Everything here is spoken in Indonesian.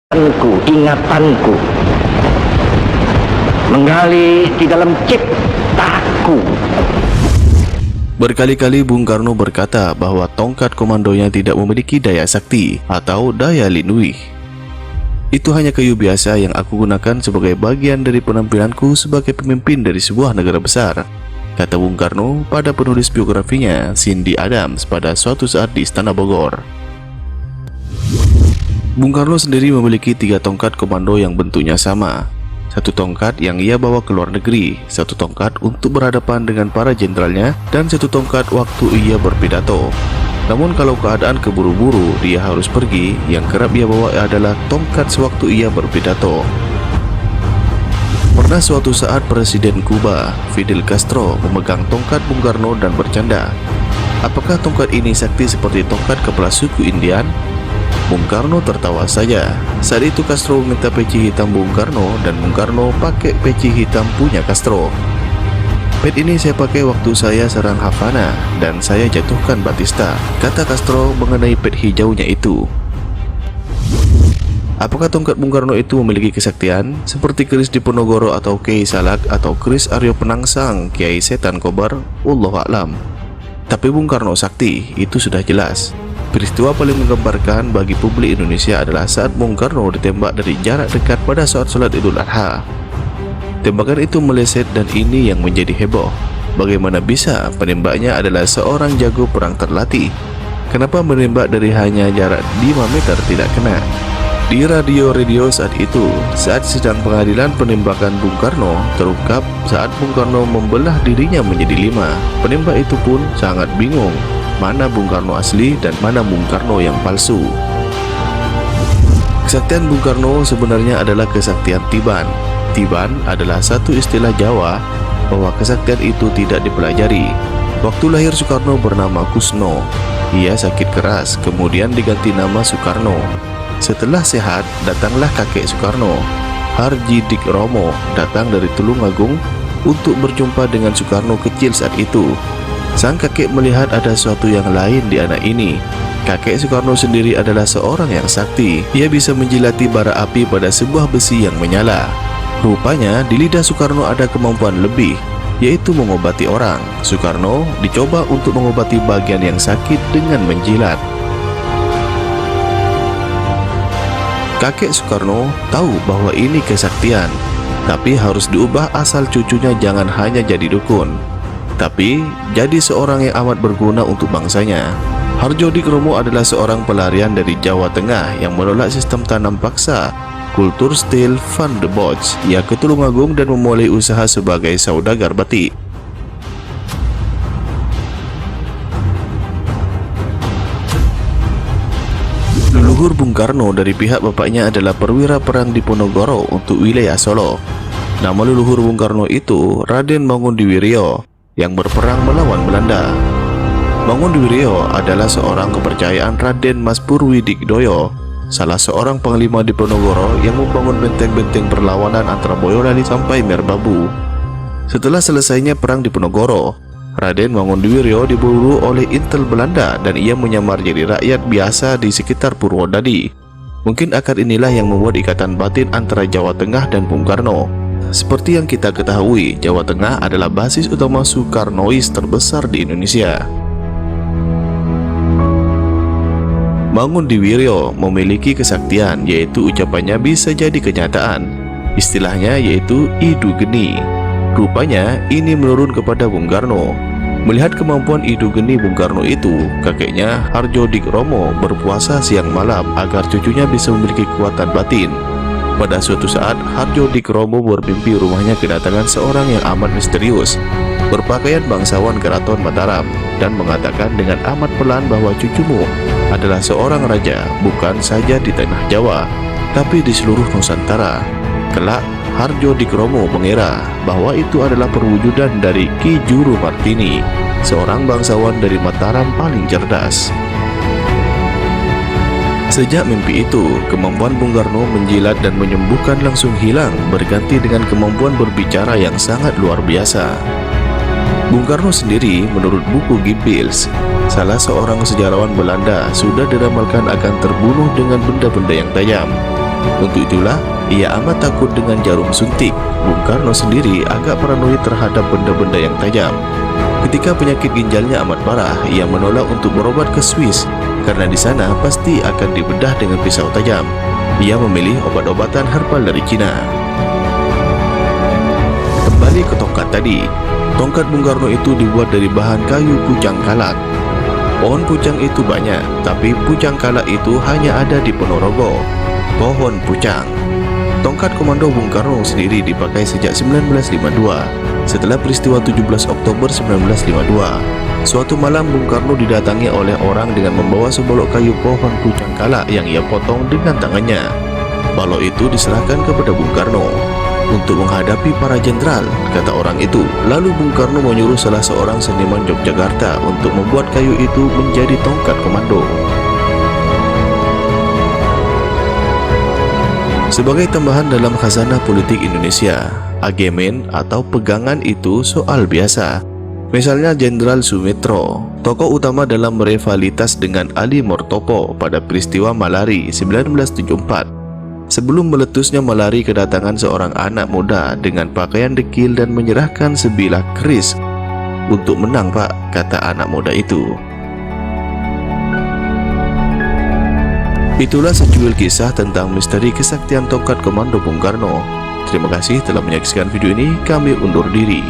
ingatanku menggali di dalam ciptaku. Berkali-kali Bung Karno berkata bahwa tongkat komandonya tidak memiliki daya sakti atau daya lindui. Itu hanya kayu biasa yang aku gunakan sebagai bagian dari penampilanku sebagai pemimpin dari sebuah negara besar, kata Bung Karno pada penulis biografinya Cindy Adams pada suatu saat di Istana Bogor. Bung Karno sendiri memiliki 3 tongkat komando yang bentuknya sama. 1 tongkat yang ia bawa ke luar negeri, 1 tongkat untuk berhadapan dengan para jenderalnya, dan 1 tongkat waktu ia berpidato. Namun kalau keadaan keburu-buru dia harus pergi, yang kerap ia bawa adalah tongkat sewaktu ia berpidato. Pernah suatu saat Presiden Kuba, Fidel Castro, memegang tongkat Bung Karno dan bercanda, "Apakah tongkat ini sakti seperti tongkat kepala suku Indian?" Bung Karno tertawa saja. Saat itu Castro meminta peci hitam Bung Karno dan Bung Karno pakai peci hitam punya Castro. "Pet ini saya pakai waktu saya serang Havana dan saya jatuhkan Batista," kata Castro mengenai pet hijaunya itu. Apakah tongkat Bung Karno itu memiliki kesaktian seperti keris Diponegoro atau Kiai Salak atau keris Aryo Penangsang Kiai Setan Kobar? Wallahu a'lam. Tapi Bung Karno sakti, itu sudah jelas. Peristiwa paling menggambarkan bagi publik Indonesia adalah saat Bung Karno ditembak dari jarak dekat pada saat sholat Idul Adha. Tembakan itu meleset dan ini yang menjadi heboh. Bagaimana bisa penembaknya adalah seorang jago perang terlatih? Kenapa menembak dari hanya jarak 5 meter tidak kena? Di radio saat itu, saat sidang pengadilan penembakan Bung Karno terungkap saat Bung Karno membelah dirinya menjadi 5. Penembak itu pun sangat bingung mana Bung Karno asli dan mana Bung Karno yang palsu. Kesaktian Bung Karno sebenarnya adalah kesaktian Tiban. Tiban adalah satu istilah Jawa bahwa kesaktian itu tidak dipelajari. Waktu lahir Soekarno bernama Kusno. Ia sakit keras, kemudian diganti nama Soekarno. Setelah sehat, datanglah kakek Soekarno, Harji Dik Romo, datang dari Tulungagung untuk berjumpa dengan Soekarno kecil saat itu. Sang kakek melihat ada sesuatu yang lain di anak ini. Kakek Soekarno sendiri adalah seorang yang sakti. Ia bisa menjilati bara api pada sebuah besi yang menyala. Rupanya di lidah Soekarno ada kemampuan lebih, yaitu mengobati orang. Soekarno dicoba untuk mengobati bagian yang sakit dengan menjilat. Kakek Soekarno tahu bahwa ini kesaktian, tapi harus diubah asal cucunya jangan hanya jadi dukun, tapi jadi seorang yang amat berguna untuk bangsanya. Harjo Dik Romo adalah seorang pelarian dari Jawa Tengah yang menolak sistem tanam paksa, kultur stil Van de Bosch. Ia ke Tulungagung dan memulai usaha sebagai saudagar batik. Leluhur Bung Karno dari pihak bapaknya adalah perwira perang Diponegoro untuk wilayah Solo. Nama leluhur Bung Karno itu Raden Mangundiwiryo yang berperang melawan Belanda. Mangundiwiryo adalah seorang kepercayaan Raden Mas Purwidikdoyo, salah seorang panglima Diponegoro yang membangun benteng-benteng perlawanan antara Boyolali sampai Merbabu. Setelah selesainya perang Diponegoro, Raden Mangundiwiryo diburu oleh intel Belanda dan ia menyamar jadi rakyat biasa di sekitar Purwodadi. Mungkin akar inilah yang membuat ikatan batin antara Jawa Tengah dan Bung Karno. Seperti yang kita ketahui, Jawa Tengah adalah basis utama Soekarnois terbesar di Indonesia. Mangundiwiryo memiliki kesaktian, yaitu ucapannya bisa jadi kenyataan. Istilahnya yaitu Idu Geni. Rupanya ini menurun kepada Bung Karno. Melihat kemampuan Idu Geni Bung Karno itu, kakeknya Harjo Dik Romo berpuasa siang malam agar cucunya bisa memiliki kekuatan batin. Pada suatu saat, Harjo Dik Romo bermimpi rumahnya kedatangan seorang yang amat misterius, berpakaian bangsawan Keraton Mataram, dan mengatakan dengan amat pelan bahwa cucumu adalah seorang raja, bukan saja di tanah Jawa, tapi di seluruh Nusantara. Kelak, Harjo Dik Romo mengira bahwa itu adalah perwujudan dari Ki Juru Martini, seorang bangsawan dari Mataram paling cerdas. Sejak mimpi itu, kemampuan Bung Karno menjilat dan menyembuhkan langsung hilang, berganti dengan kemampuan berbicara yang sangat luar biasa. Bung Karno sendiri, menurut buku Gibbils, salah seorang sejarawan Belanda, sudah diramalkan akan terbunuh dengan benda-benda yang tajam. Untuk itulah, ia amat takut dengan jarum suntik. Bung Karno sendiri agak paranoid terhadap benda-benda yang tajam. Ketika penyakit ginjalnya amat parah, ia menolak untuk berobat ke Swiss karena di sana pasti akan dibedah dengan pisau tajam. Ia memilih obat-obatan herbal dari Cina. Kembali ke tongkat tadi. Tongkat Bung Karno itu dibuat dari bahan kayu pucang kalak. Pohon pucang itu banyak, tapi pucang kalak itu hanya ada di Ponorogo. Pohon pucang. Tongkat komando Bung Karno sendiri dipakai sejak 1952. Setelah peristiwa 17 Oktober 1952, suatu malam Bung Karno didatangi oleh orang dengan membawa sebolok kayu pohon pucang kalak yang ia potong dengan tangannya. Balok itu diserahkan kepada Bung Karno untuk menghadapi para jenderal, kata orang itu. Lalu Bung Karno menyuruh salah seorang seniman Yogyakarta untuk membuat kayu itu menjadi tongkat komando. Sebagai tambahan dalam khazanah politik Indonesia, agemen atau pegangan itu soal biasa. Misalnya Jenderal Sumitro, tokoh utama dalam rivalitas dengan Ali Mortopo pada peristiwa Malari 1974. Sebelum meletusnya Malari, kedatangan seorang anak muda dengan pakaian dekil dan menyerahkan sebilah keris. Untuk menang, Pak, kata anak muda itu. Itulah secuil kisah tentang misteri kesaktian tongkat komando Bung Karno. Terima kasih telah menyaksikan video ini, kami undur diri.